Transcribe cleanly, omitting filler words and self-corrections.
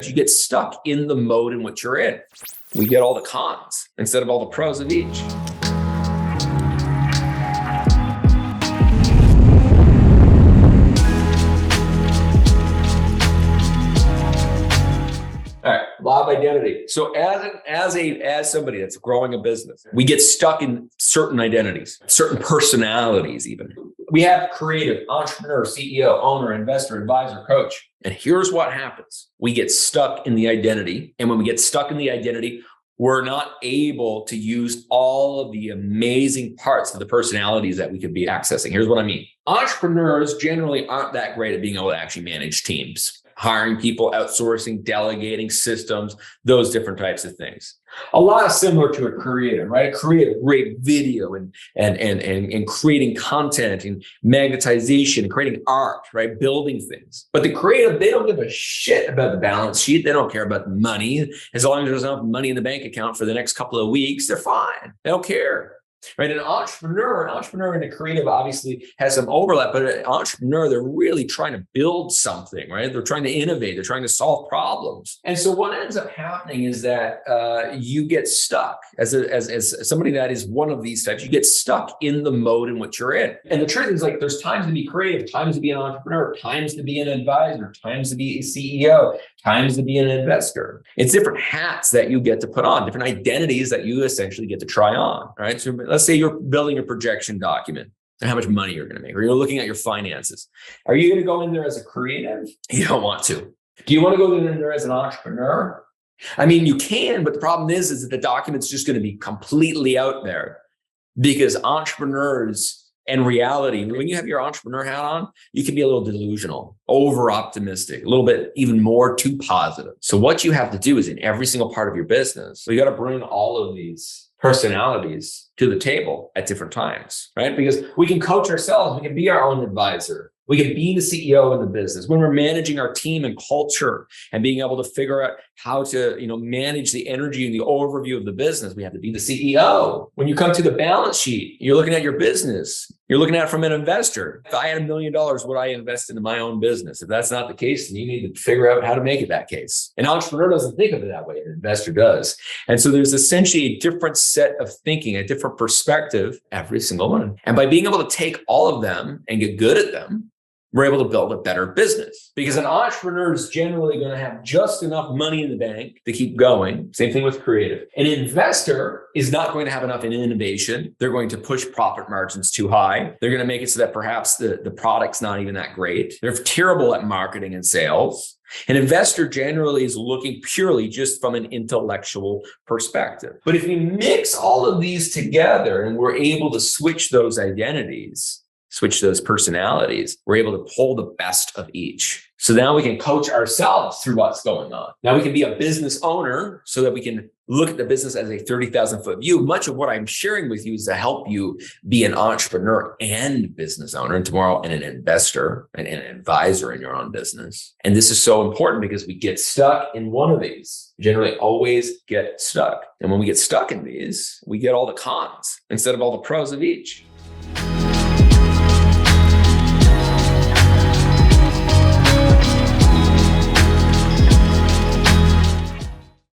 You get stuck in the mode in which you're in. We get all the cons instead of all the pros of each. All right, law of identity. So as somebody that's growing a business, we get stuck in certain identities, certain personalities even. We have creative, entrepreneur, CEO, owner, investor, advisor, coach. And here's what happens. We get stuck in the identity. And when we get stuck in the identity, we're not able to use all of the amazing parts of the personalities that we could be accessing. Here's what I mean. Entrepreneurs generally aren't that great at being able to actually manage teams. Hiring people, outsourcing, delegating systems, those different types of things. A lot similar to a creative, right? A creative, great video and creating content and magnetization, creating art, right? Building things. But the creative, they don't give a shit about the balance sheet. They don't care about the money. As long as there's enough money in the bank account for the next couple of weeks, they're fine. They don't care. Right. An entrepreneur and a creative obviously has some overlap, but an entrepreneur, they're really trying to build something, right? They're trying to innovate. They're trying to solve problems. And so what ends up happening is that you get stuck as somebody that is one of these types. You get stuck in the mode in which you're in. And the truth is, like, there's times to be creative, times to be an entrepreneur, times to be an advisor, times to be a CEO, times to be an investor. It's different hats that you get to put on, different identities that you essentially get to try on, right? So let's say you're building a projection document and how much money you're going to make, or you're looking at your finances. Are you going to go in there as a creative? You don't want to. Do you want to go in there as an entrepreneur? I mean, you can, but the problem is that the document's just going to be completely out there, because entrepreneurs and reality, when you have your entrepreneur hat on, you can be a little delusional, over optimistic, a little bit even more too positive. So what you have to do is, in every single part of your business, you got to bring all of these personalities to the table at different times, right? Because we can coach ourselves. We can be our own advisor. We can be the CEO in the business. When we're managing our team and culture and being able to figure out how to, manage the energy and the overview of the business, we have to be the CEO. When you come to the balance sheet, you're looking at your business. You're looking at it from an investor. If I had $1 million, would I invest into my own business? If that's not the case, then you need to figure out how to make it that case. An entrepreneur doesn't think of it that way. An investor does. And so there's essentially a different set of thinking, a different perspective, every single one. And by being able to take all of them and get good at them, we're able to build a better business, because an entrepreneur is generally going to have just enough money in the bank to keep going. Same thing with creative. An investor is not going to have enough in innovation. They're going to push profit margins too high. They're going to make it so that perhaps the product's not even that great. They're terrible at marketing and sales. An investor generally is looking purely just from an intellectual perspective. But if we mix all of these together and we're able to switch those identities, switch those personalities, we're able to pull the best of each. So now we can coach ourselves through what's going on. Now we can be a business owner so that we can look at the business as a 30,000 foot view. Much of what I'm sharing with you is to help you be an entrepreneur and business owner, and tomorrow and an investor and an advisor in your own business. And this is so important because we get stuck in one of these. We generally always get stuck. And when we get stuck in these, we get all the cons instead of all the pros of each.